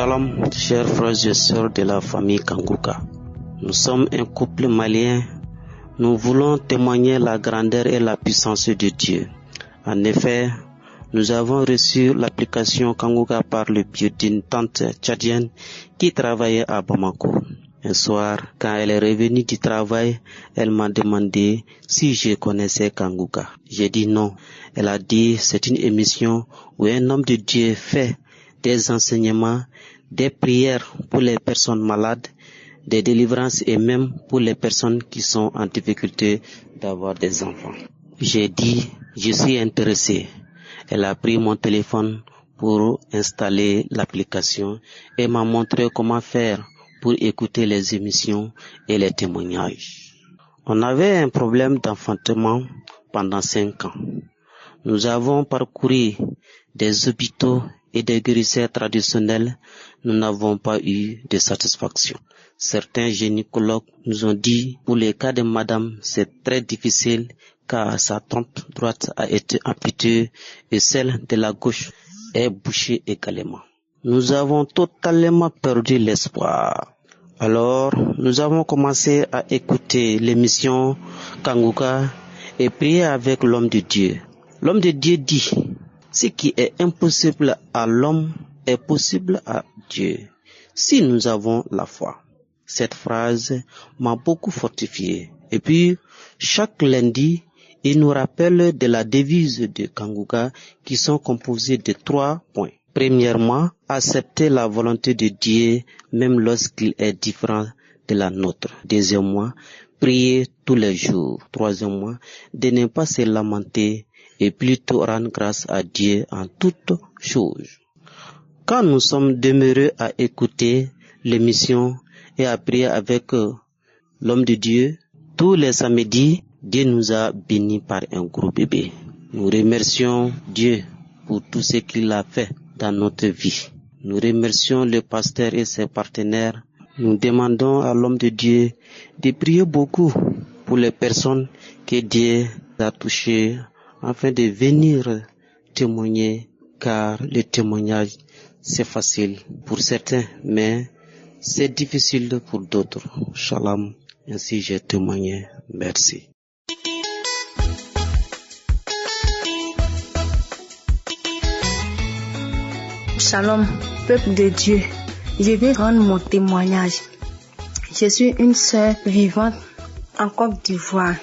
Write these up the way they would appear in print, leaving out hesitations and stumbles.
Shalom, chers frères et sœurs de la famille Kanguka. Nous sommes un couple malien. Nous voulons témoigner la grandeur et la puissance de Dieu. En effet, nous avons reçu l'application Kanguka par le biais d'une tante tchadienne qui travaillait à Bamako. Un soir, quand elle est revenue du travail, elle m'a demandé si je connaissais Kanguka. J'ai dit non. Elle a dit c'est une émission où un homme de Dieu fait des enseignements, des prières pour les personnes malades, des délivrances et même pour les personnes qui sont en difficulté d'avoir des enfants. J'ai dit, je suis intéressé. Elle a pris mon téléphone pour installer l'application et m'a montré comment faire pour écouter les émissions et les témoignages. On avait un problème d'enfantement pendant 5 ans. Nous avons parcouru des hôpitaux et des guérisseurs traditionnels. Nous n'avons pas eu de satisfaction. Certains gynécologues nous ont dit, pour les cas de madame, c'est très difficile car sa trompe droite a été amputée et celle de la gauche est bouchée également. Nous avons totalement perdu l'espoir. Alors, nous avons commencé à écouter l'émission Kanguka et prier avec l'homme de Dieu. L'homme de Dieu dit, ce qui est impossible à l'homme est possible à Dieu, si nous avons la foi. Cette phrase m'a beaucoup fortifié. Et puis, chaque lundi, il nous rappelle de la devise de Kanguka qui sont composées de 3 points. Premièrement, accepter la volonté de Dieu même lorsqu'il est différent de la nôtre. Deuxièmement, prier tous les jours. Troisièmement, de ne pas se lamenter et plutôt rendre grâce à Dieu en toutes choses. Quand nous sommes demeurés à écouter l'émission et à prier avec l'homme de Dieu, tous les samedis, Dieu nous a bénis par un gros bébé. Nous remercions Dieu pour tout ce qu'il a fait dans notre vie. Nous remercions le pasteur et ses partenaires. Nous demandons à l'homme de Dieu de prier beaucoup pour les personnes que Dieu a touchées afin de venir témoigner, car le témoignage c'est facile pour certains, mais c'est difficile pour d'autres. Shalom, ainsi j'ai témoigné. Merci. Shalom, peuple de Dieu. Je vais rendre mon témoignage. Je suis une sœur vivante en Côte d'Ivoire.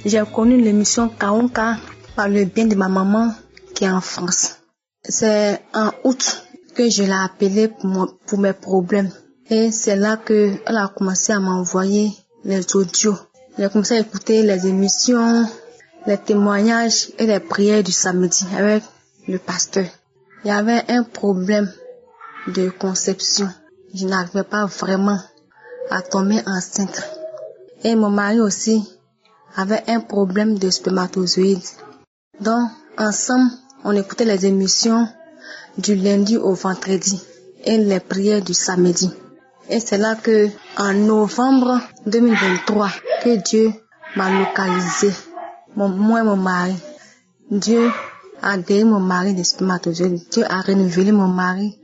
J'ai connu l'émission Kanguka par le bien de ma maman qui est en France. C'est en août que je l'ai appelée pour mes problèmes. Et c'est là qu'elle a commencé à m'envoyer les audios. J'ai commencé à écouter les émissions, les témoignages et les prières du samedi avec le pasteur. Il y avait un problème de conception. Je n'arrivais pas vraiment à tomber enceinte. Et mon mari aussi avait un problème de spermatozoïdes. Donc, ensemble, on écoutait les émissions du lundi au vendredi et les prières du samedi. Et c'est là que, en novembre 2023, que Dieu m'a localisé, moi et mon mari. Dieu a guéri mon mari des spermatozoïdes. Dieu a renouvelé mon mari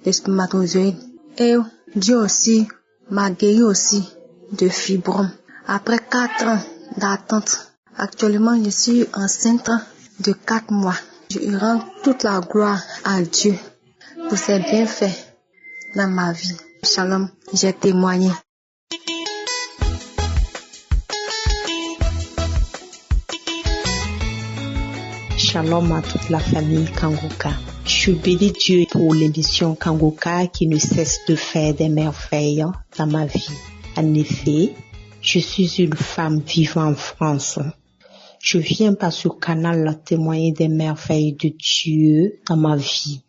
des spermatozoïdes. Et Dieu aussi m'a guéri aussi de fibromes. Après 4 ans d'attente, actuellement je suis enceinte de 4 mois. Je rends toute la gloire à Dieu pour ses bienfaits dans ma vie. Shalom, j'ai témoigné. Shalom à toute la famille Kanguka. Je bénis Dieu pour l'émission Kanguka qui ne cesse de faire des merveilles dans ma vie. En effet, je suis une femme vivant en France. Je viens par ce canal témoigner des merveilles de Dieu dans ma vie.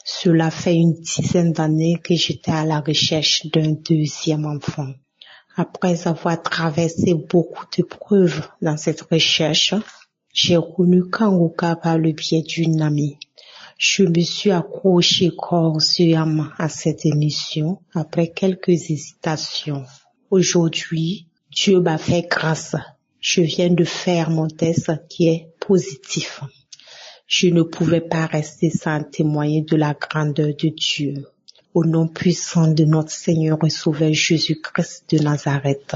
Cela fait une dizaine d'années que j'étais à la recherche d'un deuxième enfant. Après avoir traversé beaucoup d'épreuves dans cette recherche, j'ai connu Kanguka par le biais d'une amie. Je me suis accrochée corps et âme à cette émission après quelques hésitations. Aujourd'hui, Dieu m'a fait grâce. Je viens de faire mon test qui est positif. Je ne pouvais pas rester sans témoigner de la grandeur de Dieu. au nom puissant de notre Seigneur et Sauveur Jésus-Christ de Nazareth.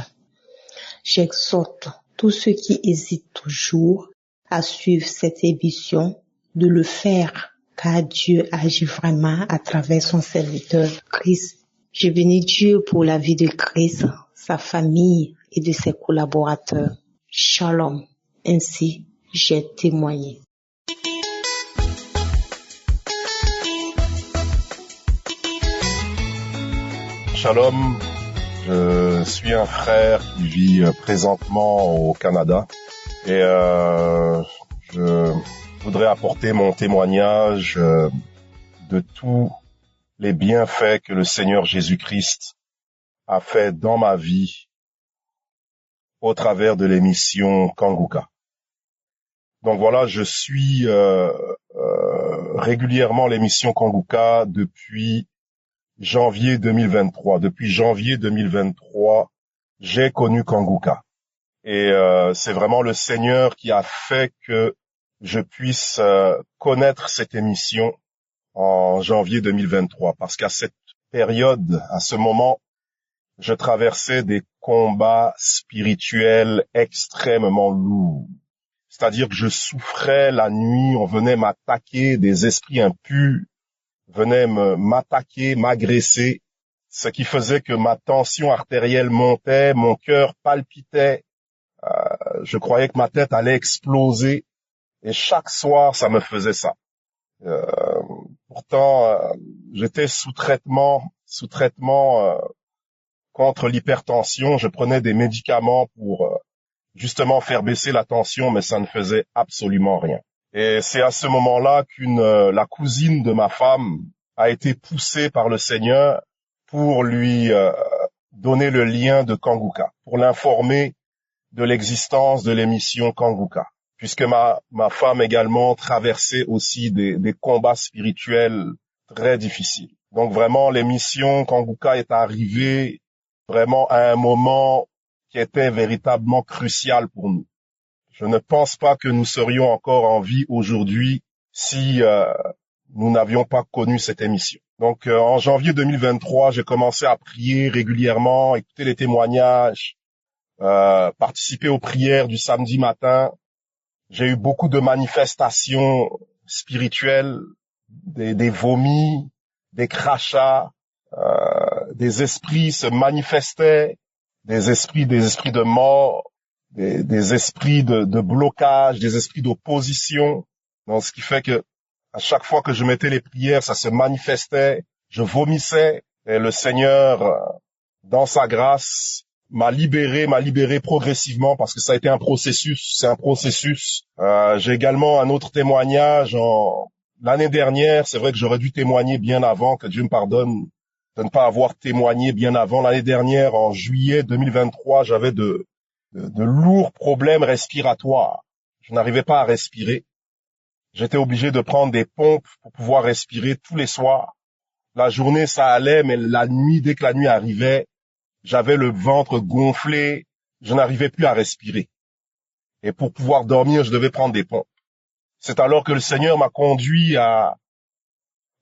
J'exhorte tous ceux qui hésitent toujours à suivre cette émission de le faire, car Dieu agit vraiment à travers son serviteur Christ. Je bénis Dieu pour la vie de Christ, sa famille et de ses collaborateurs. Shalom. Ainsi, j'ai témoigné. Shalom, je suis un frère qui vit présentement au Canada et je voudrais apporter mon témoignage de tous les bienfaits que le Seigneur Jésus-Christ a fait dans ma vie au travers de l'émission Kanguka. Donc voilà, je suis régulièrement l'émission Kanguka depuis janvier 2023. Depuis janvier 2023, j'ai connu Kanguka. Et c'est vraiment le Seigneur qui a fait que je puisse connaître cette émission en janvier 2023. Parce qu'à cette période, à ce moment, je traversais des combats spirituels extrêmement lourds. C'est-à-dire que je souffrais la nuit, on venait m'attaquer, des esprits impurs venaient m'attaquer, m'agresser, ce qui faisait que ma tension artérielle montait, mon cœur palpitait, je croyais que ma tête allait exploser, et chaque soir, ça me faisait ça. Pourtant, j'étais sous traitement contre l'hypertension. Je prenais des médicaments pour justement faire baisser la tension, mais ça ne faisait absolument rien. Et c'est à ce moment-là la cousine de ma femme a été poussée par le Seigneur pour lui donner le lien de Kanguka, pour l'informer de l'existence de l'émission Kanguka, puisque ma femme également traversait aussi des combats spirituels très difficiles. Donc vraiment, l'émission Kanguka est arrivée vraiment à un moment qui était véritablement crucial pour nous. Je ne pense pas que nous serions encore en vie aujourd'hui si nous n'avions pas connu cette émission. Donc en janvier 2023, j'ai commencé à prier régulièrement, écouter les témoignages, participer aux prières du samedi matin. J'ai eu beaucoup de manifestations spirituelles, des vomis, des crachats, des esprits se manifestaient, des esprits de mort, des esprits de blocage, des esprits d'opposition. Donc, ce qui fait que à chaque fois que je mettais les prières, ça se manifestait, je vomissais, et le Seigneur, dans sa grâce, m'a libéré progressivement, parce que ça a été un processus, c'est un processus. J'ai également un autre témoignage l'année dernière. C'est vrai que j'aurais dû témoigner bien avant, que Dieu me pardonne de ne pas avoir témoigné bien avant. L'année dernière, en juillet 2023, j'avais de lourds problèmes respiratoires. Je n'arrivais pas à respirer. J'étais obligé de prendre des pompes pour pouvoir respirer tous les soirs. La journée, ça allait, mais la nuit, dès que la nuit arrivait, j'avais le ventre gonflé, je n'arrivais plus à respirer. Et pour pouvoir dormir, je devais prendre des pompes. C'est alors que le Seigneur m'a conduit à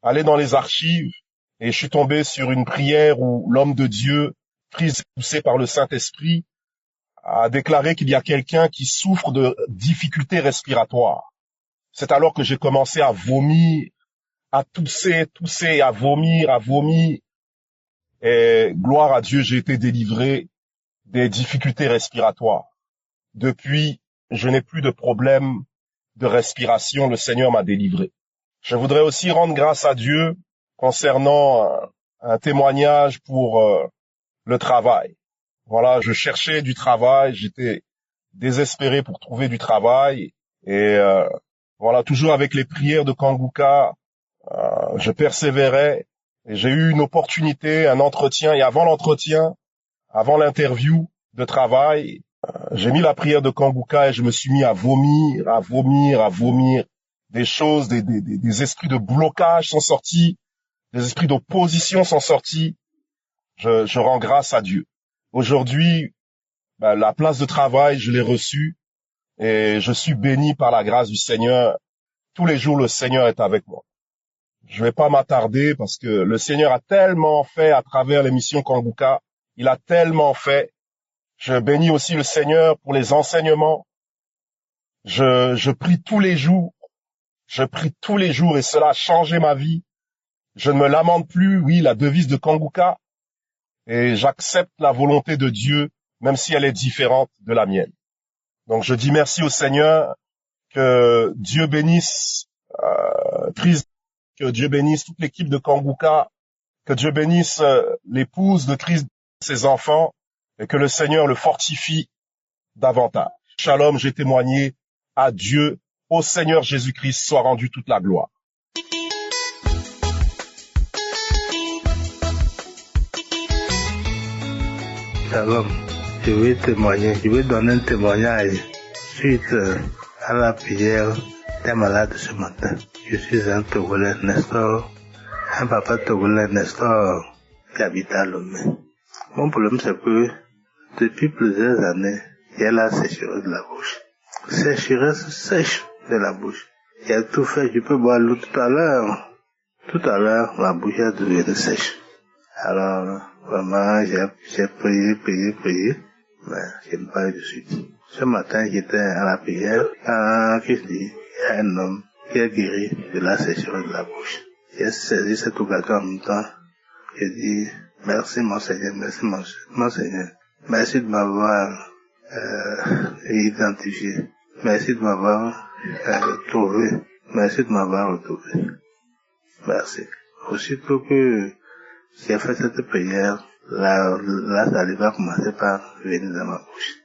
aller dans les archives, et je suis tombé sur une prière où l'homme de Dieu, pris et poussé par le Saint-Esprit, a déclaré qu'il y a quelqu'un qui souffre de difficultés respiratoires. C'est alors que j'ai commencé à vomir, à tousser, à vomir. Et gloire à Dieu, j'ai été délivré des difficultés respiratoires. Depuis, je n'ai plus de problème de respiration. Le Seigneur m'a délivré. Je voudrais aussi rendre grâce à Dieu concernant un témoignage pour le travail. Voilà, je cherchais du travail, j'étais désespéré pour trouver du travail. Et voilà, toujours avec les prières de Kanguka, je persévérais. Et j'ai eu une opportunité, un entretien, et avant l'entretien, avant l'interview de travail, j'ai mis la prière de Kanguka et je me suis mis à vomir. Des choses, des esprits de blocage sont sortis, des esprits d'opposition sont sortis. Je rends grâce à Dieu. Aujourd'hui, la place de travail, je l'ai reçue et je suis béni par la grâce du Seigneur. Tous les jours, le Seigneur est avec moi. Je vais pas m'attarder parce que le Seigneur a tellement fait à travers l'émission Kanguka. Il a tellement fait. Je bénis aussi le Seigneur pour les enseignements. Je prie tous les jours. Je prie tous les jours et cela a changé ma vie. Je ne me lamente plus. Oui, la devise de Kanguka. Et j'accepte la volonté de Dieu, même si elle est différente de la mienne. Donc je dis merci au Seigneur. Que Dieu bénisse Chris, que Dieu bénisse toute l'équipe de Kanguka, que Dieu bénisse l'épouse de Chris, ses enfants, et que le Seigneur le fortifie davantage. Shalom, j'ai témoigné à Dieu, au Seigneur Jésus-Christ soit rendue toute la gloire. Shalom, je vais témoigner, je vais donner un témoignage suite à la prière des malades ce matin. Je suis un Togolais, Nestor, un papa Togolais, Nestor, qui habite à Lomé. Mon problème c'est que depuis plusieurs années, il y a la sécheresse de la bouche. Sécheresse sèche de la bouche. J'ai tout fait, je peux boire l'eau tout à l'heure. Tout à l'heure, ma bouche est devenue sèche. Alors, vraiment, j'ai prié, mais je n'ai pas eu de suite. Ce matin, j'étais à la prière, il y a un homme qui est guéri de la sécheresse de la bouche. J'ai saisi cette occasion en même temps. J'ai dit, merci mon Seigneur, merci mon Seigneur. Merci de m'avoir identifié. Merci de m'avoir trouvé. Merci de m'avoir retrouvé. Merci. Aussitôt que j'ai fait cette prière, la salive a commencé par venir dans ma bouche.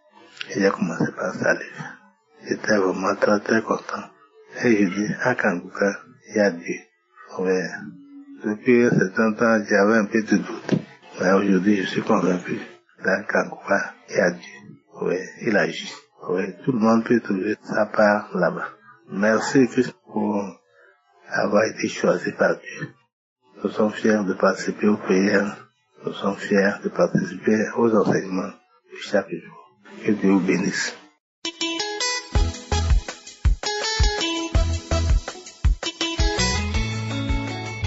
Et j'ai commencé par salive. J'étais vraiment très très content. Et je dis, à Kanguka, il y a Dieu. Ouais. Depuis un certain temps, j'avais un peu de doute. Mais aujourd'hui, je suis convaincu. Dans Kanguka, il y a Dieu. Ouais, il agit. Ouais, tout le monde peut trouver sa part là-bas. Merci Christ pour avoir été choisi par Dieu. Nous sommes fiers de participer aux prières. Nous sommes fiers de participer aux enseignements de chaque jour. Que Dieu vous bénisse.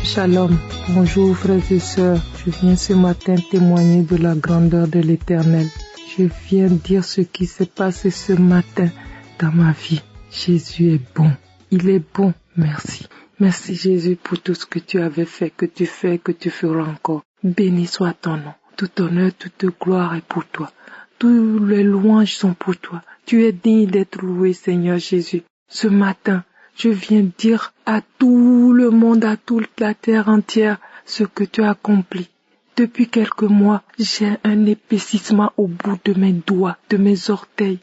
Shalom, bonjour frères et sœurs. Je viens ce matin témoigner de la grandeur de l'Éternel. Je viens dire ce qui s'est passé ce matin dans ma vie. Jésus est bon. Il est bon. Merci. Merci Jésus pour tout ce que tu avais fait, que tu fais, que tu feras encore. Béni soit ton nom. Tout honneur, toute gloire est pour toi. Toutes les louanges sont pour toi. Tu es digne d'être loué, Seigneur Jésus. Ce matin, je viens dire à tout le monde, à toute la terre entière, ce que tu as accompli. Depuis quelques mois, j'ai un épaississement au bout de mes doigts, de mes orteils.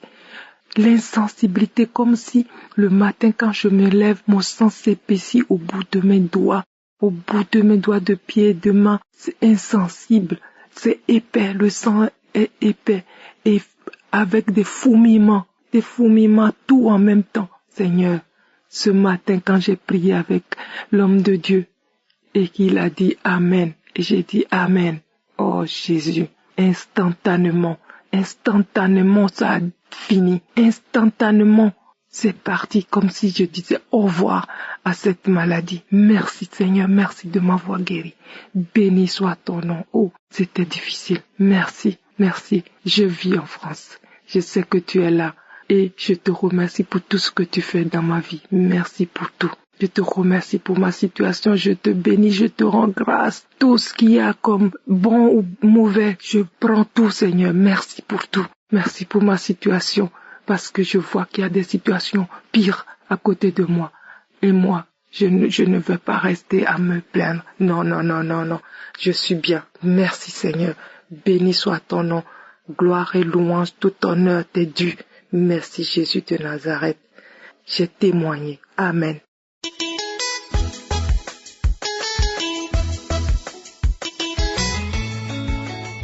L'insensibilité, comme si le matin quand je me lève, mon sang s'épaissit au bout de mes doigts. Au bout de mes doigts de pied et de main, c'est insensible, c'est épais, le sang est épais et avec des fourmillements tout en même temps. Seigneur, ce matin quand j'ai prié avec l'homme de Dieu et qu'il a dit Amen, et j'ai dit Amen, oh Jésus, instantanément ça a fini, instantanément c'est parti comme si je disais au revoir à cette maladie. Merci Seigneur, merci de m'avoir guéri. Béni soit ton nom. Oh, c'était difficile. Merci. Je vis en France. Je sais que tu es là et je te remercie pour tout ce que tu fais dans ma vie. Merci pour tout. Je te remercie pour ma situation. Je te bénis, je te rends grâce. Tout ce qu'il y a comme bon ou mauvais, je prends tout Seigneur. Merci pour tout. Merci pour ma situation. Parce que je vois qu'il y a des situations pires à côté de moi. Et moi, je ne veux pas rester à me plaindre. Non. Je suis bien. Merci Seigneur. Béni soit ton nom. Gloire et louange, tout honneur t'est dû. Merci Jésus de Nazareth. J'ai témoigné. Amen.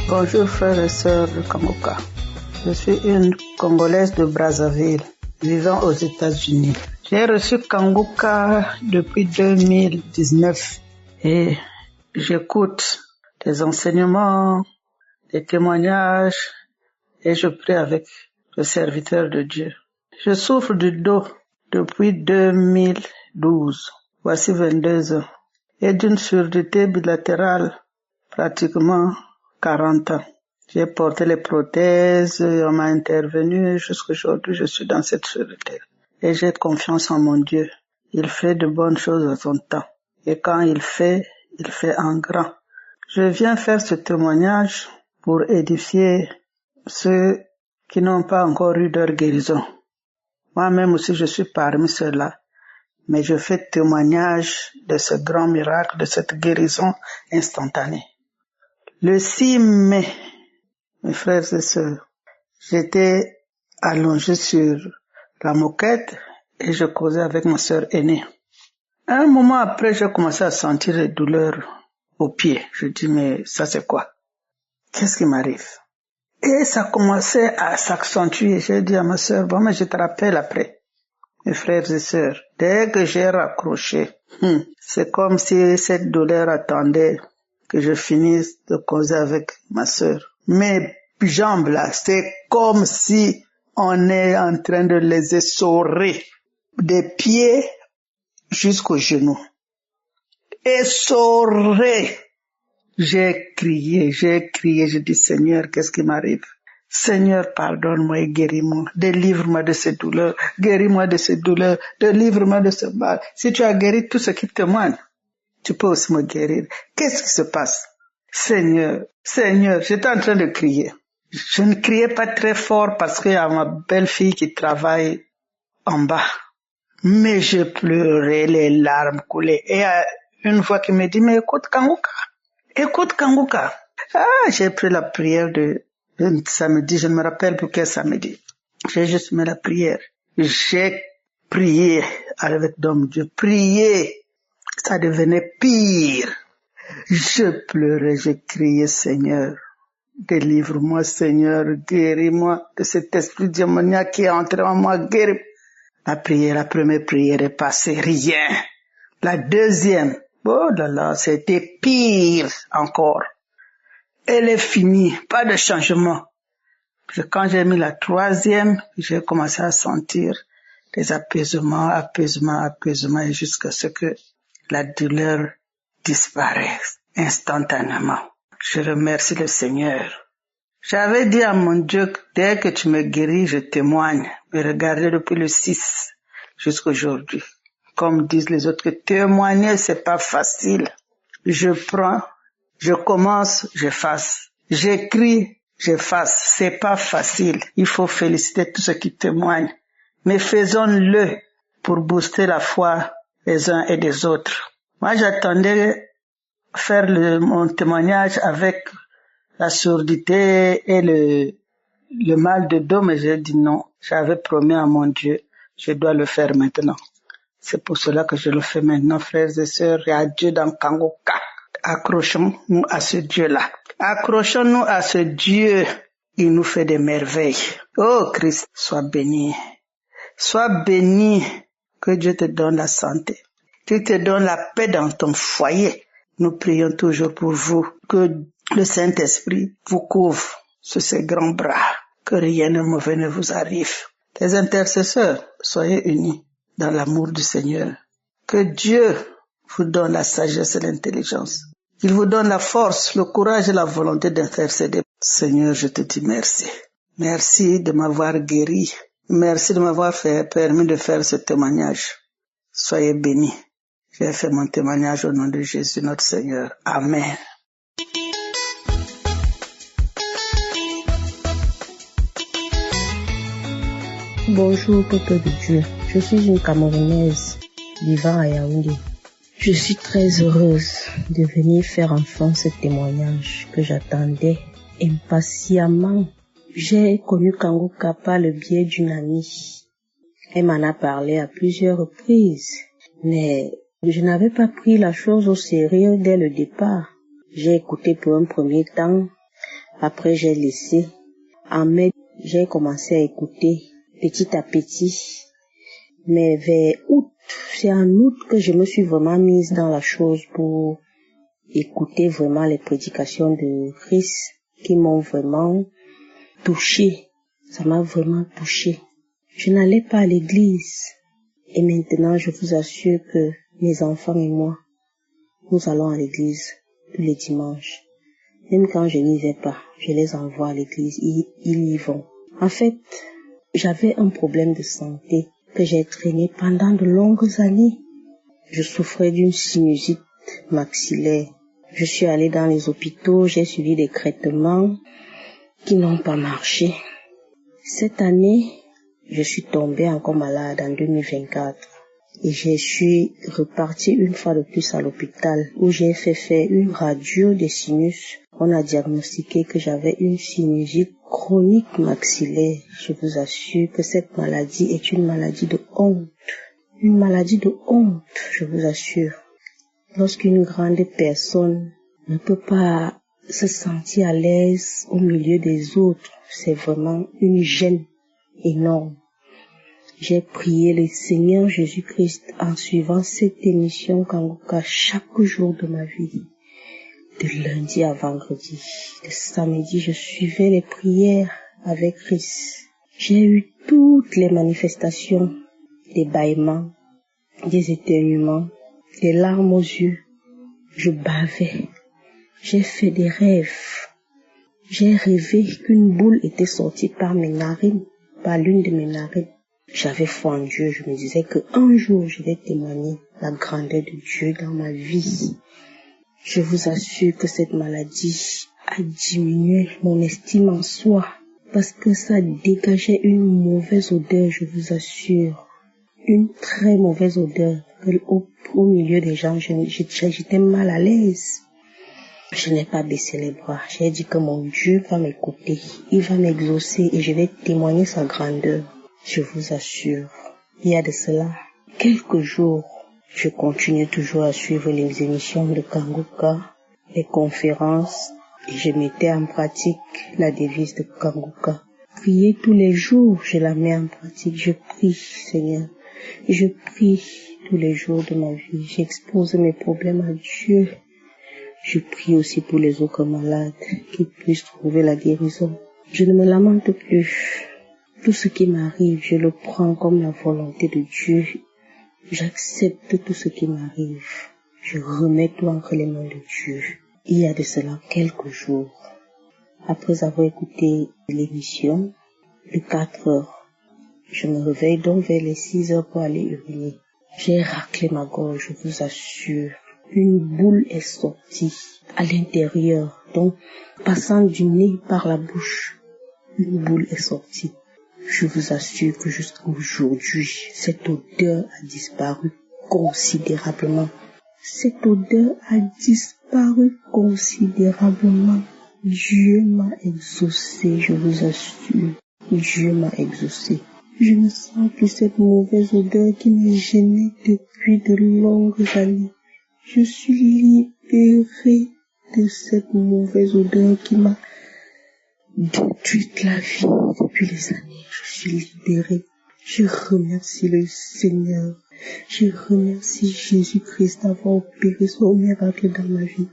Bonjour frères et sœurs de Kanguka. Je suis une Congolaise de Brazzaville, vivant aux États-Unis. J'ai reçu Kanguka depuis 2019 et j'écoute des enseignements, des témoignages et je prie avec le serviteur de Dieu. Je souffre du dos depuis 2012. Voici 22 ans. et d'une surdité bilatérale pratiquement 40 ans. J'ai porté les prothèses, on m'a intervenu, jusqu'aujourd'hui je suis dans cette surdité. Et j'ai confiance en mon Dieu. Il fait de bonnes choses à son temps. Et quand il fait en grand. Je viens faire ce témoignage pour édifier ceux qui n'ont pas encore eu leur guérison. Moi-même aussi je suis parmi ceux-là. Mais je fais témoignage de ce grand miracle, de cette guérison instantanée. Le 6 mai, mes frères et sœurs, j'étais allongé sur la moquette et je causais avec ma sœur aînée. Un moment après, j'ai commencé à sentir des douleurs aux pieds. Je dis, mais ça c'est quoi? Qu'est-ce qui m'arrive? Et ça commençait à s'accentuer. J'ai dit à ma sœur, bon, mais je te rappelle après. Mes frères et sœurs, dès que j'ai raccroché, c'est comme si cette douleur attendait que je finisse de causer avec ma sœur. Mes jambes là, c'est comme si on est en train de les essorer des pieds jusqu'aux genoux. Essoré. J'ai crié, je dis Seigneur, qu'est-ce qui m'arrive? Seigneur, pardonne-moi et guéris-moi, délivre-moi de ces douleurs, guéris-moi de ces douleurs, délivre-moi de ce mal. Si tu as guéri tout ce qui témoigne, tu peux aussi me guérir. Qu'est-ce qui se passe? Seigneur, j'étais en train de crier. Je ne criais pas très fort parce qu'il y a ma belle-fille qui travaille en bas. Mais je pleurais, les larmes coulaient. Et une fois qu'il me dit, mais écoute Kanguka. J'ai pris la prière de samedi, je ne me rappelle plus quel samedi. J'ai juste mis la prière. J'ai prié avec l'homme Dieu. Prié. Ça devenait pire. Je pleurais, je criais, Seigneur, délivre-moi, Seigneur, guéris-moi de cet esprit démoniaque qui est entré en moi, guéris. La première prière est passée, rien. La deuxième, oh là là, c'était pire encore. Elle est finie, pas de changement. Puis quand j'ai mis la troisième, j'ai commencé à sentir des apaisements, et jusqu'à ce que la douleur disparaisse instantanément. Je remercie le Seigneur. J'avais dit à mon Dieu que dès que tu me guéris, je témoigne. Mais regardez depuis le 6 jusqu'à aujourd'hui. Comme disent les autres, que témoigner, c'est pas facile. Je prends, je commence, j'efface. J'écris, j'efface. C'est pas facile. Il faut féliciter tous ceux qui témoignent. Mais faisons-le pour booster la foi des uns et des autres. Moi, j'attendais faire mon témoignage avec la surdité et le mal de dos, mais j'ai dit non. J'avais promis à mon Dieu, je dois le faire maintenant. C'est pour cela que je le fais maintenant, frères et sœurs, et à Dieu dans Kanguka. Accrochons-nous à ce Dieu-là. Accrochons-nous à ce Dieu. Il nous fait des merveilles. Oh Christ, sois béni. Sois béni. Que Dieu te donne la santé. Qu'il te donne la paix dans ton foyer. Nous prions toujours pour vous. Que le Saint-Esprit vous couvre sur ses grands bras. Que rien de mauvais ne vous arrive. Les intercesseurs, soyez unis dans l'amour du Seigneur. Que Dieu vous donne la sagesse et l'intelligence. Qu'il vous donne la force, le courage et la volonté d'intercéder. Seigneur, je te dis merci. Merci de m'avoir guéri. Merci de m'avoir permis de faire ce témoignage. Soyez bénis. J'ai fait mon témoignage au nom de Jésus notre Seigneur. Amen. Bonjour, peuple de Dieu. Je suis une Camerounaise vivant à Yaoundé. Je suis très heureuse de venir faire enfin ce témoignage que j'attendais impatiemment. J'ai connu Kanguka par le biais d'une amie. Elle m'en a parlé à plusieurs reprises, mais je n'avais pas pris la chose au sérieux dès le départ. J'ai écouté pour un premier temps, après j'ai laissé. En mai, j'ai commencé à écouter petit à petit. Mais vers août, c'est en août que je me suis vraiment mise dans la chose pour écouter vraiment les prédications de Christ qui m'ont vraiment touchée. Ça m'a vraiment touchée. Je n'allais pas à l'église. Et maintenant, je vous assure que mes enfants et moi, Nous allons à l'église tous les dimanches. Même quand je n'y vais pas, je les envoie à l'église, ils y vont. En fait, j'avais un problème de santé que j'ai traîné pendant de longues années. Je souffrais d'une sinusite maxillaire. Je suis allée dans les hôpitaux, j'ai suivi des traitements qui n'ont pas marché. Cette année, je suis tombée encore malade en 2024 et je suis repartie une fois de plus à l'hôpital où j'ai fait faire une radio des sinus. On a diagnostiqué que j'avais une sinusite chronique maxillaire. Je vous assure que cette maladie est une maladie de honte. Une maladie de honte, je vous assure. Lorsqu'une grande personne ne peut pas se sentir à l'aise au milieu des autres, c'est vraiment une gêne énorme. J'ai prié le Seigneur Jésus-Christ en suivant cette émission Kanguka chaque jour de ma vie. De lundi à vendredi, de samedi, je suivais les prières avec Christ. J'ai eu toutes les manifestations, des bâillements, des éternuements, des larmes aux yeux. Je bavais. J'ai fait des rêves. J'ai rêvé qu'une boule était sortie par mes narines, par l'une de mes narines. J'avais foi en Dieu. Je me disais qu'un jour, je vais témoigner la grandeur de Dieu dans ma vie. Je vous assure que cette maladie a diminué mon estime en soi parce que ça dégageait une mauvaise odeur, je vous assure. Une très mauvaise odeur. Au milieu des gens, j'étais mal à l'aise. Je n'ai pas baissé les bras. J'ai dit que mon Dieu va m'écouter. Il va m'exaucer et je vais témoigner sa grandeur. Je vous assure. Il y a de cela quelques jours, je continue toujours à suivre les émissions de Kanguka, les conférences, et je mettais en pratique la devise de Kanguka. Prier tous les jours, je la mets en pratique. Je prie, Seigneur. Et je prie tous les jours de ma vie. J'expose mes problèmes à Dieu. Je prie aussi pour les autres malades qui puissent trouver la guérison. Je ne me lamente plus. Tout ce qui m'arrive, je le prends comme la volonté de Dieu. J'accepte tout ce qui m'arrive. Je remets tout entre les mains de Dieu. Il y a de cela quelques jours, après avoir écouté l'émission de 4 heures, je me réveille donc vers les 6 heures pour aller uriner. J'ai raclé ma gorge, je vous assure. Une boule est sortie à l'intérieur, donc passant du nez par la bouche, une boule est sortie. Je vous assure que jusqu'à aujourd'hui, cette odeur a disparu considérablement. Cette odeur a disparu considérablement. Dieu m'a exaucé, je vous assure. Dieu m'a exaucé. Je ne sens plus cette mauvaise odeur qui me gênait depuis de longues années. Je suis libérée de cette mauvaise odeur qui m'a détruite la vie depuis les années. Je suis libérée. Je remercie le Seigneur. Je remercie Jésus-Christ d'avoir opéré son miracle dans ma vie.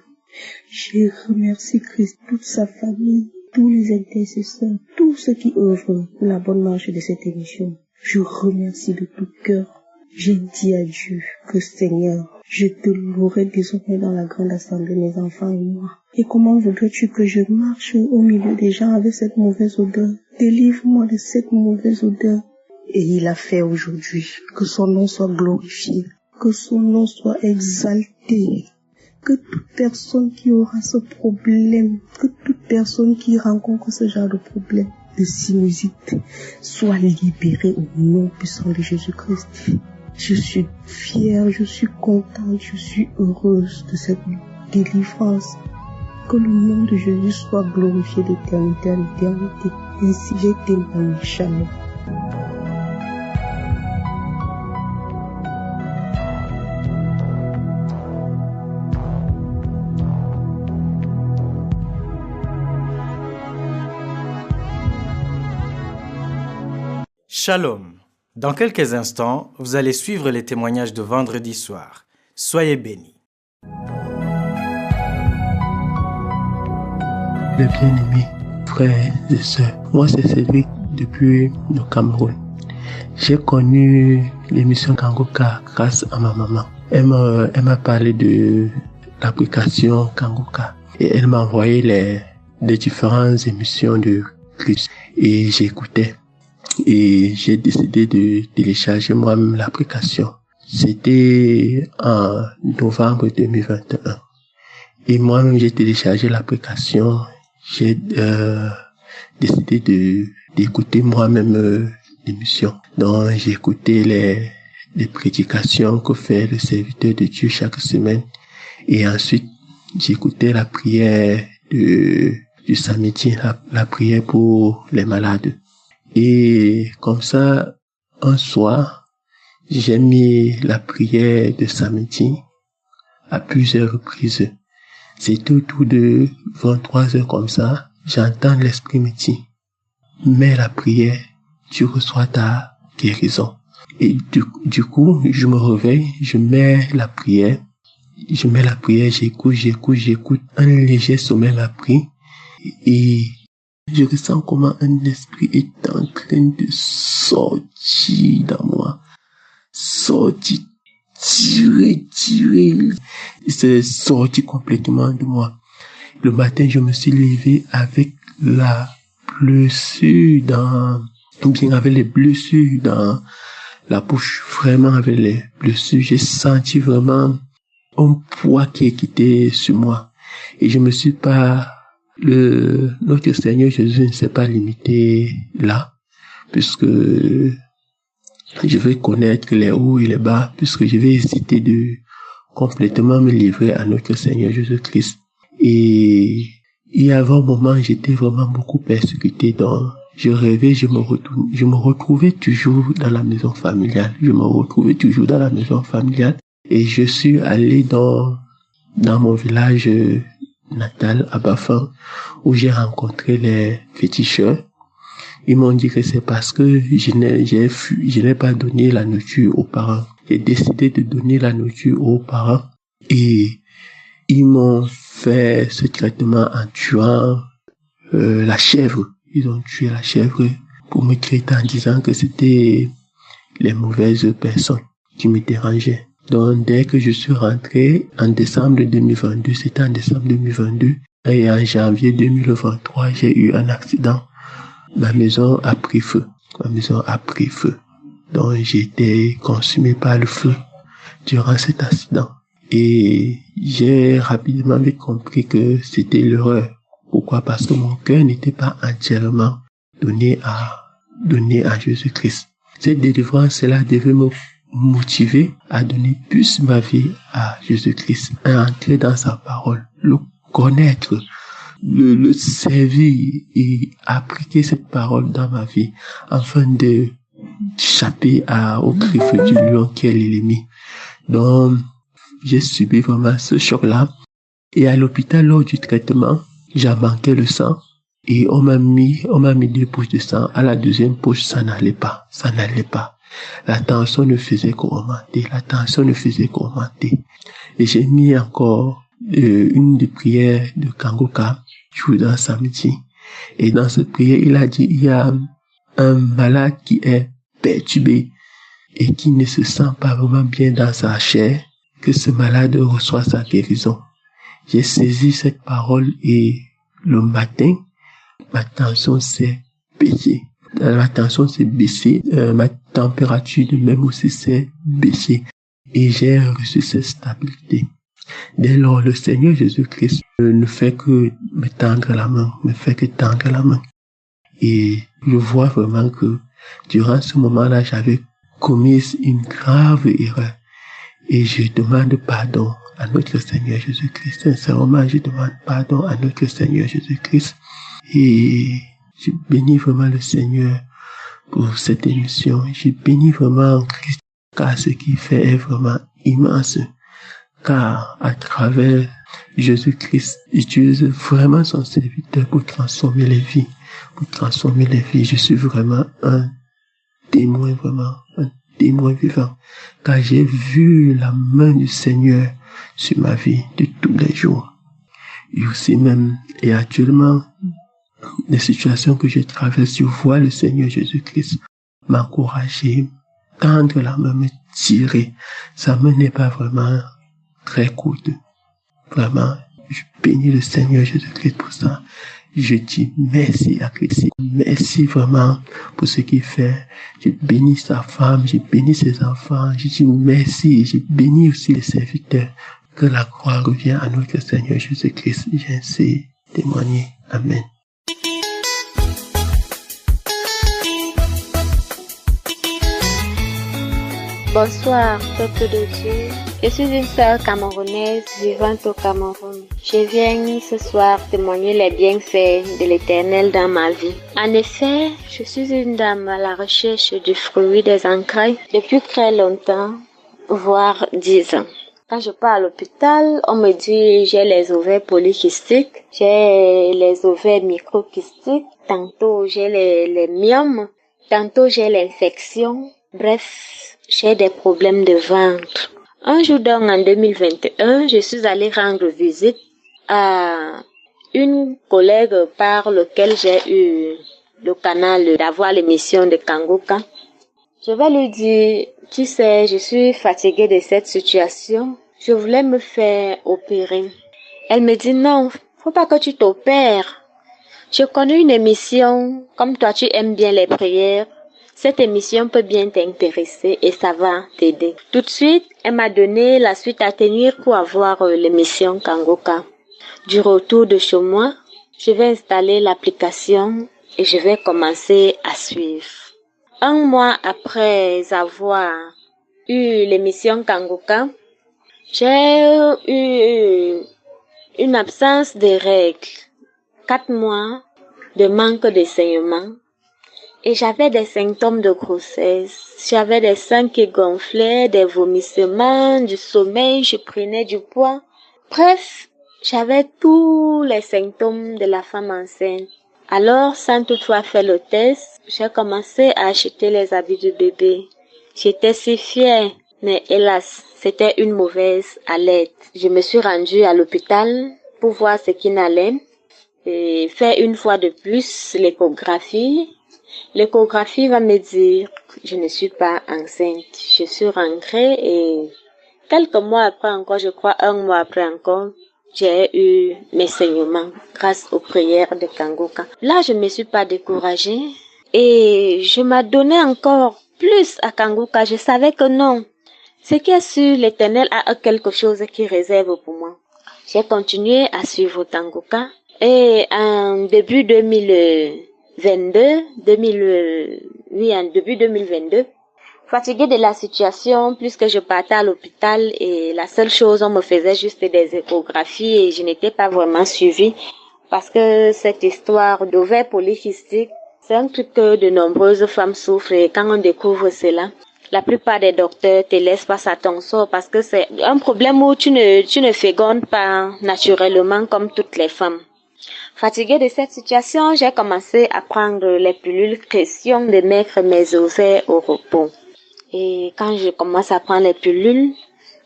Je remercie Christ, toute sa famille, tous les intercesseurs, tous ceux qui œuvrent pour la bonne marche de cette émission. Je remercie de tout cœur. J'ai dit à Dieu que Seigneur, je te louerai désormais dans la grande assemblée, mes enfants et moi. Et comment voudrais-tu que je marche au milieu des gens avec cette mauvaise odeur? Délivre-moi de cette mauvaise odeur. Et il a fait aujourd'hui que son nom soit glorifié, que son nom soit exalté, que toute personne qui aura ce problème, que toute personne qui rencontre ce genre de problème de sinusite soit libérée au nom puissant de Jésus-Christ. Je suis fière, je suis contente, je suis heureuse de cette délivrance. Que le nom de Jésus soit glorifié d'éternité en éternité. Ainsi j'ai témoigné. Shalom. Shalom. Dans quelques instants, vous allez suivre les témoignages de vendredi soir. Soyez bénis. Les bien-aimés, frères et sœurs, moi c'est Cédric depuis le Cameroun. J'ai connu l'émission Kanguka grâce à ma maman. Elle m'a parlé de l'application Kanguka. Et elle m'a envoyé les différentes émissions de Christ. Et j'écoutais. Et j'ai décidé de télécharger moi-même l'application. C'était en novembre 2021. Et moi-même, j'ai téléchargé l'application. J'ai décidé d'écouter moi-même l'émission. Donc, j'ai écouté les prédications que fait le serviteur de Dieu chaque semaine. Et ensuite, j'ai écouté la prière du samedi, la prière pour les malades. Et comme ça, un soir, j'ai mis la prière de samedi à plusieurs reprises. C'était autour de 23 heures comme ça. J'entends l'esprit me dire, mets la prière, tu reçois ta guérison. Et du coup, je me réveille, je mets la prière, j'écoute. Un léger sommeil m'a pris et je ressens comment un esprit est en train de sortir dans moi. Sortir, tirer. C'est sorti complètement de moi. Le matin, je me suis levé avec la blessure avec les blessures dans la bouche, vraiment avec les blessures. J'ai senti vraiment un poids qui est quitté sur moi. Et je me suis pas, notre Seigneur Jésus ne s'est pas limité là, puisque je vais connaître les hauts et les bas, puisque je vais hésiter de complètement me livrer à notre Seigneur Jésus-Christ. Et il y avait un moment, j'étais vraiment beaucoup persécuté, donc je rêvais, je me retrouvais toujours dans la maison familiale. Et je suis allé dans mon village natal, à Bafang, où j'ai rencontré les féticheurs. Ils m'ont dit que c'est parce que je n'ai pas donné la nourriture aux parents. J'ai décidé de donner la nourriture aux parents. Et ils m'ont fait ce traitement en tuant la chèvre. Ils ont tué la chèvre pour me traiter en disant que c'était les mauvaises personnes qui me dérangeaient. Donc, dès que je suis rentré en décembre 2022, c'était en décembre 2022, et en janvier 2023, j'ai eu un accident. Ma maison a pris feu. Donc, j'ai été consumé par le feu durant cet accident. Et j'ai rapidement compris que c'était l'erreur. Pourquoi? Parce que mon cœur n'était pas entièrement donné à Jésus-Christ. Cette délivrance-là devait me motiver à donner plus ma vie à Jésus-Christ, à entrer dans sa parole, le connaître, le servir et appliquer cette parole dans ma vie afin d'échapper au griffe du lion qui est l'ennemi. Donc, j'ai subi vraiment ce choc-là. Et à l'hôpital, lors du traitement, j'ai manqué le sang et on m'a mis 2 poches de sang. À la deuxième poche, ça n'allait pas. La tension ne faisait qu'augmenter. Et j'ai mis encore une des prières de Kanguka, Judas samedi. Et dans cette prière, il a dit, il y a un malade qui est perturbé et qui ne se sent pas vraiment bien dans sa chair, que ce malade reçoit sa guérison. J'ai saisi cette parole et le matin, ma tension s'est baissée. Ma température de même aussi s'est baissée et j'ai reçu cette stabilité. Dès lors, le Seigneur Jésus-Christ ne fait que me tendre la main, Et je vois vraiment que durant ce moment-là, j'avais commis une grave erreur. Et je demande pardon à notre Seigneur Jésus-Christ. Sincèrement, je demande pardon à notre Seigneur Jésus-Christ. Et je bénis vraiment le Seigneur pour cette émission. Je bénis vraiment Christ, car ce qu'il fait est vraiment immense. Car à travers Jésus-Christ, il utilise vraiment son serviteur pour transformer les vies. Je suis vraiment un témoin vivant. Car j'ai vu la main du Seigneur sur ma vie de tous les jours. Et aussi même, et actuellement, les situations que je traverse, je vois le Seigneur Jésus-Christ m'encourager, tendre la main, me tirer. Sa main n'est pas vraiment très courte. Vraiment, je bénis le Seigneur Jésus-Christ pour ça. Je dis merci à Christ. Merci vraiment pour ce qu'il fait. Je bénis sa femme, je bénis ses enfants. Je dis merci. Je bénis aussi les serviteurs. Que la gloire revienne à notre Seigneur Jésus-Christ. J'ai ainsi témoigné. Amen. Bonsoir, peuple de Dieu. Je suis une sœur camerounaise vivant au Cameroun. Je viens ce soir témoigner les bienfaits de l'Éternel dans ma vie. En effet, je suis une dame à la recherche du fruit des entrailles depuis très longtemps, voire 10 ans. Quand je pars à l'hôpital, on me dit j'ai les ovaires polykystiques, j'ai les ovaires microkystiques, tantôt j'ai les myomes, tantôt j'ai l'infection. Bref, j'ai des problèmes de ventre. Un jour donc en 2021, je suis allée rendre visite à une collègue par laquelle j'ai eu le canal d'avoir l'émission de Kanguka. Je vais lui dire, tu sais, je suis fatiguée de cette situation. Je voulais me faire opérer. Elle me dit non, faut pas que tu t'opères. Je connais une émission, comme toi tu aimes bien les prières. Cette émission peut bien t'intéresser et ça va t'aider. Tout de suite, elle m'a donné la suite à tenir pour avoir l'émission Kanguka. Du retour de chez moi, je vais installer l'application et je vais commencer à suivre. Un mois après avoir eu l'émission Kanguka, j'ai eu une absence de règles, 4 mois de manque de saignement. Et j'avais des symptômes de grossesse. J'avais des seins qui gonflaient, des vomissements, du sommeil, je prenais du poids. Bref, j'avais tous les symptômes de la femme enceinte. Alors, sans toutefois faire le test, j'ai commencé à acheter les habits du bébé. J'étais si fière, mais hélas, c'était une mauvaise alerte. Je me suis rendue à l'hôpital pour voir ce qui n'allait et faire une fois de plus l'échographie. L'échographie va me dire que je ne suis pas enceinte. Je suis rentrée et quelques mois après encore, je crois 1 mois après encore, j'ai eu mes saignements grâce aux prières de Kanguka. Là, je ne me suis pas découragée et je m'adonnais encore plus à Kanguka. Je savais que non. Ce qui est sûr, l'Éternel a quelque chose qui réserve pour moi. J'ai continué à suivre Kanguka et en début 2022, fatiguée de la situation, puisque je partais à l'hôpital et la seule chose, on me faisait juste des échographies et je n'étais pas vraiment suivie parce que cette histoire d'ovaire polycystique, c'est un truc que de nombreuses femmes souffrent et quand on découvre cela, la plupart des docteurs te laissent face à ton sort parce que c'est un problème où tu ne fécondes pas naturellement comme toutes les femmes. Fatiguée de cette situation, j'ai commencé à prendre les pilules, question de mettre mes ovaires au repos. Et quand je commence à prendre les pilules,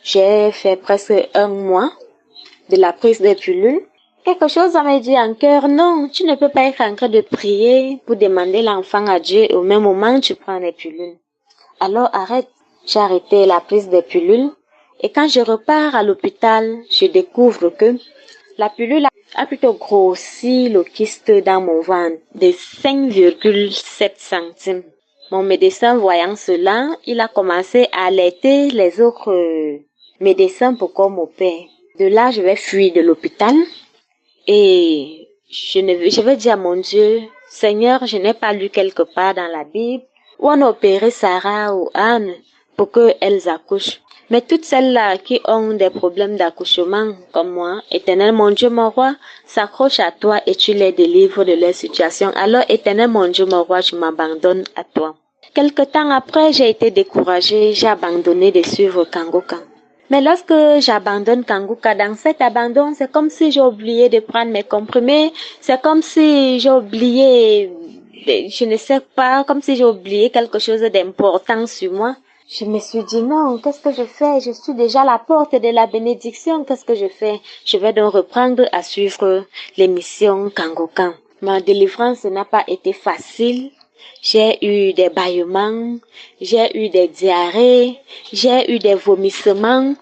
j'ai fait presque 1 mois de la prise des pilules. Quelque chose m'a dit en cœur, non, tu ne peux pas être en train de prier pour demander l'enfant à Dieu et au même moment tu prends les pilules. Alors arrête. J'ai arrêté la prise des pilules et quand je repars à l'hôpital, je découvre que la pilule a plutôt grossi le kyste dans mon ventre de 5,7 centimes. Mon médecin voyant cela, il a commencé à alerter les autres médecins pour qu'on m'opère. De là, je vais fuir de l'hôpital et je vais dire à mon Dieu, Seigneur, je n'ai pas lu quelque part dans la Bible où on a opéré Sarah ou Anne pour qu'elles accouchent. Mais toutes celles-là qui ont des problèmes d'accouchement, comme moi, Éternel mon Dieu, mon roi, s'accrochent à toi et tu les délivres de leur situation. Alors, Éternel mon Dieu, mon roi, je m'abandonne à toi. Quelque temps après, j'ai été découragée, j'ai abandonné de suivre Kanguka. Mais lorsque j'abandonne Kanguka, dans cet abandon, c'est comme si j'ai oublié de prendre mes comprimés, c'est comme si j'ai oublié, je ne sais pas, comme si j'ai oublié quelque chose d'important sur moi. Je me suis dit non, qu'est-ce que je fais? Je suis déjà à la porte de la bénédiction, qu'est-ce que je fais? Je vais donc reprendre à suivre l'émission Kanguka. Ma délivrance n'a pas été facile. J'ai eu des bâillements, j'ai eu des diarrhées, j'ai eu des vomissements.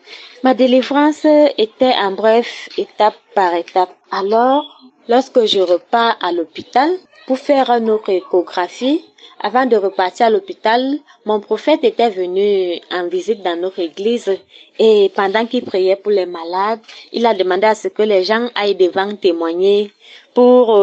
Ma délivrance était en bref, étape par étape. Alors, lorsque je repars à l'hôpital pour faire une autre échographie, avant de repartir à l'hôpital, mon prophète était venu en visite dans notre église et pendant qu'il priait pour les malades, il a demandé à ce que les gens aillent devant témoigner pour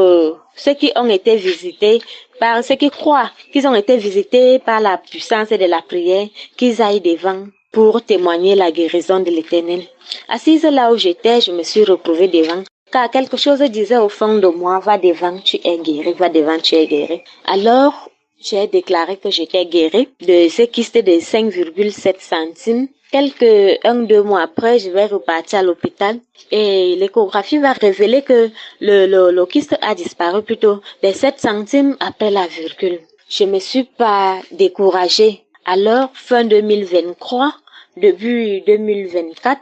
ceux qui ont été visités, par ceux qui croient qu'ils ont été visités par la puissance de la prière, qu'ils aillent devant pour témoigner la guérison de l'Éternel. Assise là où j'étais, je me suis retrouvée devant. Car quelque chose disait au fond de moi, va devant, tu es guéri, va devant, tu es guéri. Alors, j'ai déclaré que j'étais guérie de ce kyste de 5,7 centimes. 1-2 mois après, je vais repartir à l'hôpital et l'échographie va révéler que le kyste a disparu plutôt des 7 centimes après la virgule. Je me suis pas découragée. Alors, fin 2023, début 2024,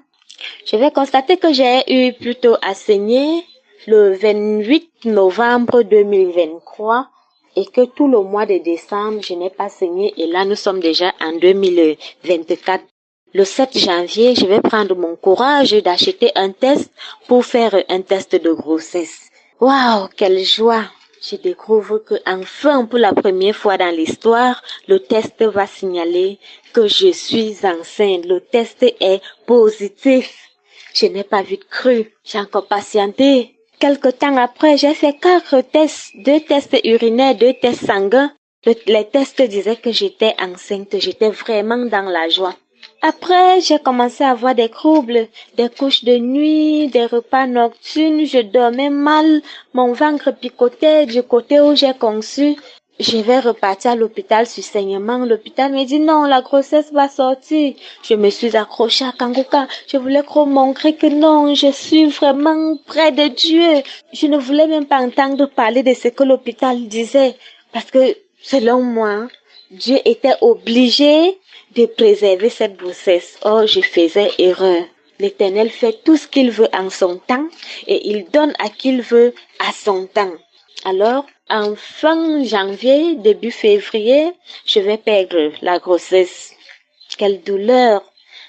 je vais constater que j'ai eu plutôt à saigner le 28 novembre 2023 et que tout le mois de décembre, je n'ai pas saigné et là, nous sommes déjà en 2024. Le 7 janvier, je vais prendre mon courage d'acheter un test pour faire un test de grossesse. Waouh, quelle joie! Je découvre que enfin, pour la première fois dans l'histoire, le test va signaler que je suis enceinte. Le test est positif. Je n'ai pas vu de cru. J'ai encore patienté. Quelque temps après, j'ai fait 4 tests, 2 tests urinaires, 2 tests sanguins. Les tests disaient que j'étais enceinte. J'étais vraiment dans la joie. Après, j'ai commencé à avoir des troubles, des couches de nuit, des repas nocturnes, je dormais mal, mon ventre picotait du côté où j'ai conçu. Je vais repartir à l'hôpital sur saignement. L'hôpital me dit non, la grossesse va sortir. Je me suis accrochée à Kanguka. Je voulais montrer que non, je suis vraiment près de Dieu. Je ne voulais même pas entendre parler de ce que l'hôpital disait. Parce que, selon moi, Dieu était obligé de préserver cette grossesse. Or, je faisais erreur. L'Éternel fait tout ce qu'il veut en son temps et il donne à qui il veut à son temps. Alors, en fin janvier, début février, je vais perdre la grossesse. Quelle douleur!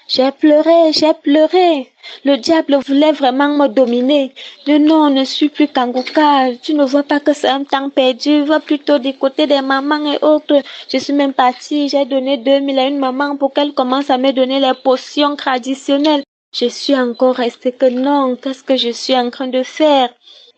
J'ai pleuré. Le diable voulait vraiment me dominer. Non, ne suis plus Kanguka. Tu ne vois pas que c'est un temps perdu. Va plutôt du côté des mamans et autres. Je suis même partie. J'ai donné 2000 à une maman pour qu'elle commence à me donner les potions traditionnelles. Je suis encore restée que non. Qu'est-ce que je suis en train de faire?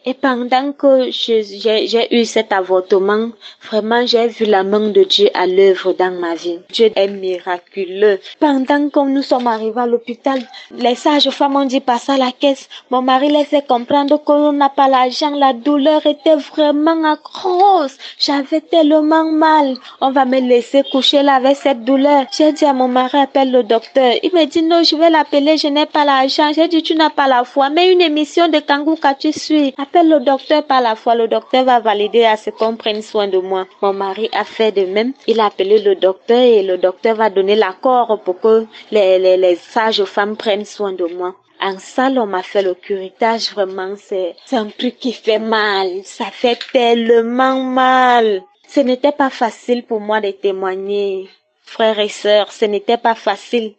Et pendant que j'ai eu cet avortement, vraiment j'ai vu la main de Dieu à l'œuvre dans ma vie. Dieu est miraculeux. Pendant que nous sommes arrivés à l'hôpital, les sages-femmes ont dit passe à la caisse. Mon mari les fait comprendre qu'on n'a pas l'argent. La douleur était vraiment atroce. J'avais tellement mal. On va me laisser coucher là avec cette douleur. J'ai dit à mon mari appelle le docteur. Il me dit non, je vais l'appeler, je n'ai pas l'argent. J'ai dit tu n'as pas la foi. Mais une émission de Kanguka tu suis. Appelle le docteur par la foi, le docteur va valider à ce qu'on prenne soin de moi. Mon mari a fait de même. Il a appelé le docteur et le docteur va donner l'accord pour que les sages-femmes prennent soin de moi. En salle, on m'a fait le curettage. Vraiment, c'est un truc qui fait mal. Ça fait tellement mal. Ce n'était pas facile pour moi de témoigner. Frères et sœurs, ce n'était pas facile.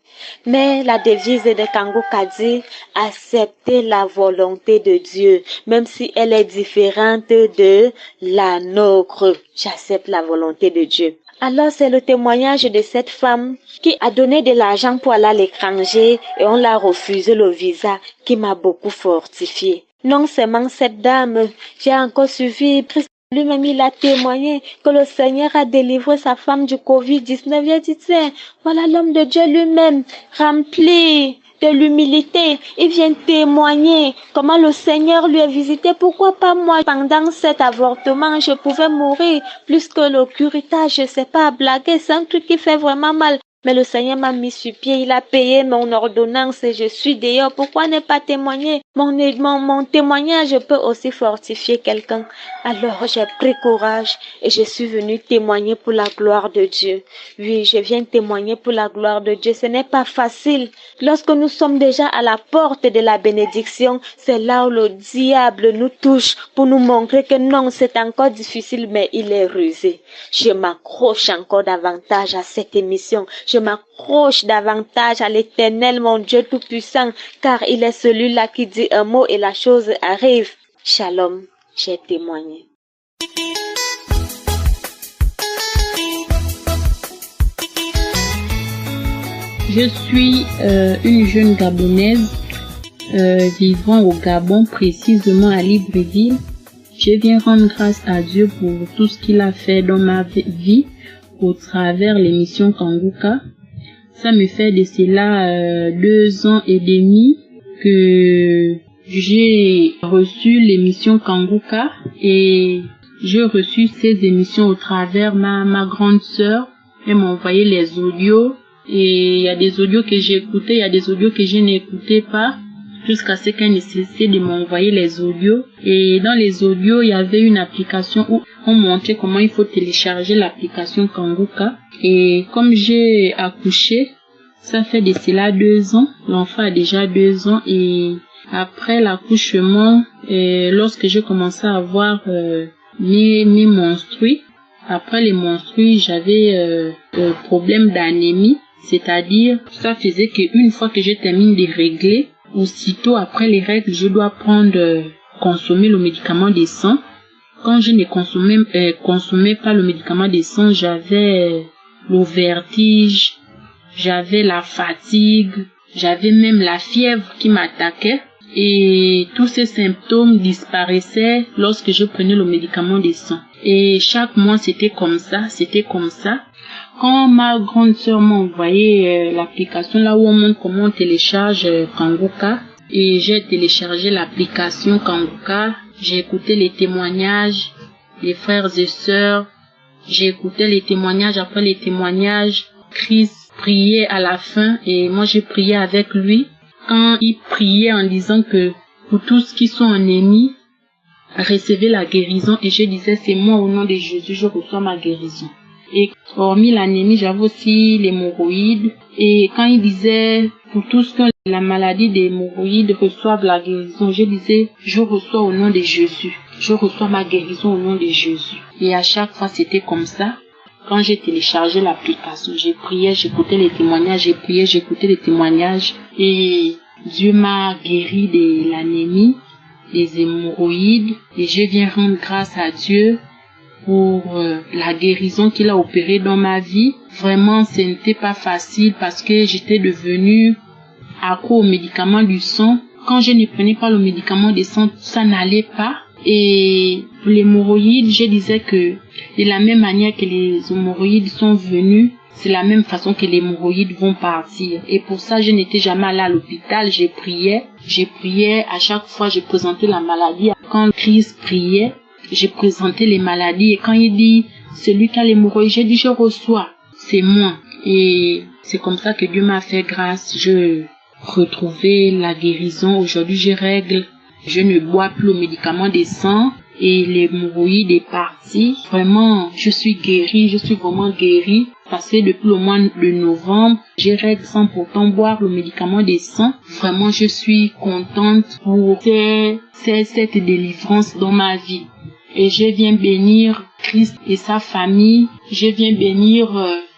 Mais la devise de Kanguka dit, accepter la volonté de Dieu, même si elle est différente de la nôtre. J'accepte la volonté de Dieu. Alors c'est le témoignage de cette femme qui a donné de l'argent pour aller à l'étranger et on l'a refusé le visa qui m'a beaucoup fortifié. Non seulement cette dame, j'ai encore suivi lui-même, il a témoigné que le Seigneur a délivré sa femme du Covid-19. Il a dit, tiens, voilà l'homme de Dieu lui-même, rempli de l'humilité. Il vient témoigner comment le Seigneur lui a visité. Pourquoi pas moi? Pendant cet avortement, je pouvais mourir plus que le curettage. Je sais pas blaguer. C'est un truc qui fait vraiment mal. Mais le Seigneur m'a mis sur pied, il a payé mon ordonnance et je suis dehors. Pourquoi ne pas témoigner? Mon témoignage peut aussi fortifier quelqu'un. Alors j'ai pris courage et je suis venue témoigner pour la gloire de Dieu. Oui, je viens témoigner pour la gloire de Dieu. Ce n'est pas facile. Lorsque nous sommes déjà à la porte de la bénédiction, c'est là où le diable nous touche pour nous montrer que non, c'est encore difficile, mais il est rusé. Je m'accroche encore davantage à cette émission. Je m'accroche davantage à l'Éternel, mon Dieu Tout-Puissant, car il est celui-là qui dit un mot et la chose arrive. Shalom, j'ai témoigné. Je suis une jeune Gabonaise vivant au Gabon, précisément à Libreville. Je viens rendre grâce à Dieu pour tout ce qu'il a fait dans ma vie au travers l'émission Kanguka. Ça me fait de cela 2 ans et demi que j'ai reçu l'émission Kanguka et j'ai reçu ces émissions au travers ma grande sœur. Elle m'a envoyé les audios et il y a des audios que j'ai écoutés, il y a des audios que je n'écoutais pas jusqu'à ce qu'elle ne cesse de m'envoyer les audios. Et dans les audios, il y avait une application où on montrait comment il faut télécharger l'application Kanguka. Et comme j'ai accouché, ça fait de cela 2 ans. L'enfant a déjà 2 ans et après l'accouchement, lorsque j'ai commencé à avoir mes menstrues, après les menstrues, j'avais problème d'anémie, c'est-à-dire ça faisait qu'une fois que je termine de régler, aussitôt après les règles, je dois consommer le médicament des sang. Quand je ne consommais pas le médicament des sang, j'avais le vertige, j'avais la fatigue, j'avais même la fièvre qui m'attaquait. Et tous ces symptômes disparaissaient lorsque je prenais le médicament des sang. Et chaque mois, c'était comme ça. Quand ma grande sœur m'a envoyé l'application là où on montre comment on télécharge Kanguka, et j'ai téléchargé l'application Kanguka, j'ai écouté les témoignages des frères et sœurs, j'ai écouté les témoignages, après les témoignages, Chris priait à la fin et moi j'ai prié avec lui. Quand il priait en disant que pour tous qui sont ennemis, recevez la guérison, et je disais c'est moi au nom de Jésus, je reçois ma guérison. Et hormis l'anémie, j'avais aussi l'hémorroïde. Et quand il disait pour tous que la maladie des hémorroïdes reçoivent la guérison, je disais je reçois au nom de Jésus. Je reçois ma guérison au nom de Jésus. Et à chaque fois c'était comme ça. Quand j'ai téléchargé l'application, j'ai prié, j'écoutais les témoignages, j'ai prié, j'écoutais les témoignages. Et Dieu m'a guéri de l'anémie, des hémorroïdes. Et je viens rendre grâce à Dieu pour la guérison qu'il a opérée dans ma vie. Vraiment, ce n'était pas facile parce que j'étais devenue accro au médicament du sang. Quand je ne prenais pas le médicament du sang, ça n'allait pas. Et pour les hémorroïdes, je disais que de la même manière que les hémorroïdes sont venus, c'est la même façon que les hémorroïdes vont partir. Et pour ça, je n'étais jamais allée à l'hôpital, je priais, à chaque fois je présentais la maladie. Quand Christ priait, j'ai présenté les maladies, et quand il dit celui qui a l'hémorroïde, j'ai dit je reçois, c'est moi. Et c'est comme ça que Dieu m'a fait grâce, je retrouvais la guérison. Aujourd'hui je règle, je ne bois plus le médicament des sang et l'hémorroïde est parti. Vraiment, je suis guérie, je suis vraiment guérie. Parce que depuis le mois de novembre, je règle sans pourtant boire le médicament des sang. Vraiment, je suis contente pour cette délivrance dans ma vie. Et je viens bénir Christ et sa famille. Je viens bénir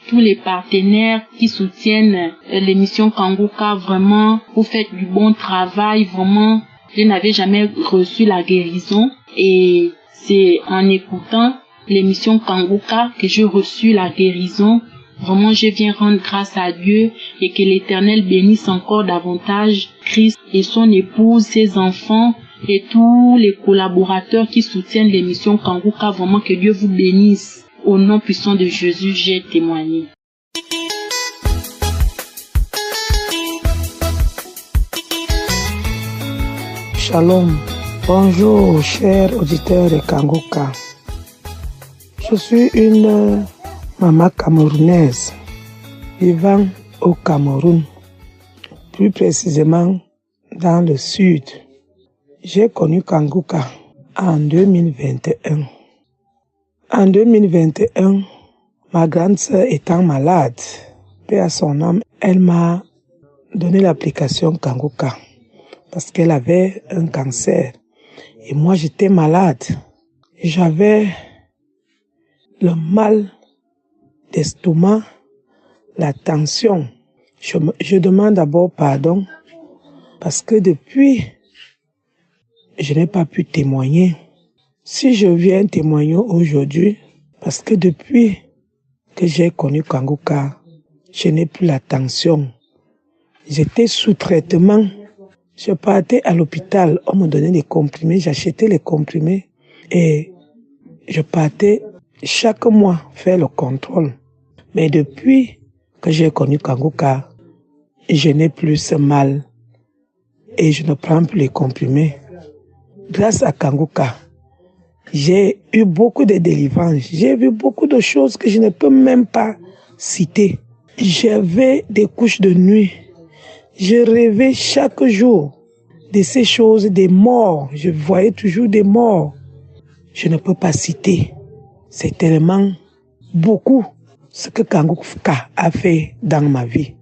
tous les partenaires qui soutiennent l'émission Kanguka. Vraiment, vous faites du bon travail. Vraiment, je n'avais jamais reçu la guérison. Et c'est en écoutant l'émission Kanguka que j'ai reçu la guérison. Vraiment, je viens rendre grâce à Dieu et que l'Éternel bénisse encore davantage Christ et son épouse, ses enfants et tous les collaborateurs qui soutiennent l'émission Kanguka. Vraiment que Dieu vous bénisse. Au nom puissant de Jésus, j'ai témoigné. Shalom. Bonjour, chers auditeurs de Kanguka. Je suis une maman camerounaise vivant au Cameroun, plus précisément dans le sud. J'ai connu Kanguka en 2021. En 2021, ma grande sœur étant malade, paix à son âme, elle m'a donné l'application Kanguka parce qu'elle avait un cancer. Et moi, j'étais malade. J'avais le mal d'estomac, la tension. Je demande d'abord pardon parce que depuis, je n'ai pas pu témoigner. Si je viens témoigner aujourd'hui, parce que depuis que j'ai connu Kanguka, je n'ai plus la tension. J'étais sous traitement. Je partais à l'hôpital, on me donnait des comprimés, j'achetais les comprimés et je partais chaque mois faire le contrôle. Mais depuis que j'ai connu Kanguka, je n'ai plus ce mal et je ne prends plus les comprimés. Grâce à Kanguka, j'ai eu beaucoup de délivrances. J'ai vu beaucoup de choses que je ne peux même pas citer. J'avais des couches de nuit. Je rêvais chaque jour de ces choses, des morts. Je voyais toujours des morts. Je ne peux pas citer. C'est tellement beaucoup ce que Kanguka a fait dans ma vie.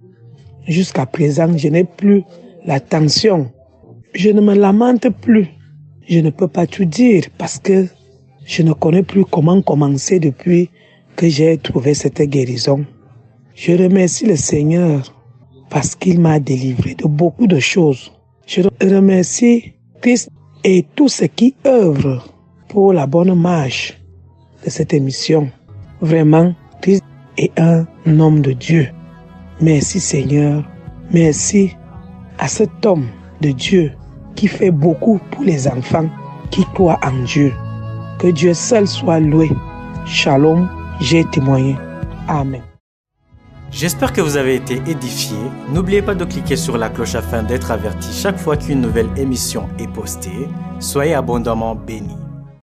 Jusqu'à présent, je n'ai plus la tension. Je ne me lamente plus. Je ne peux pas tout dire parce que je ne connais plus comment commencer depuis que j'ai trouvé cette guérison. Je remercie le Seigneur parce qu'il m'a délivré de beaucoup de choses. Je remercie Christ et tous ceux qui œuvrent pour la bonne marche de cette émission. Vraiment, Christ est un homme de Dieu. Merci Seigneur. Merci à cet homme de Dieu qui fait beaucoup pour les enfants qui croient en Dieu. Que Dieu seul soit loué. Shalom, j'ai témoigné. Amen. J'espère que vous avez été édifiés. N'oubliez pas de cliquer sur la cloche afin d'être averti chaque fois qu'une nouvelle émission est postée. Soyez abondamment bénis.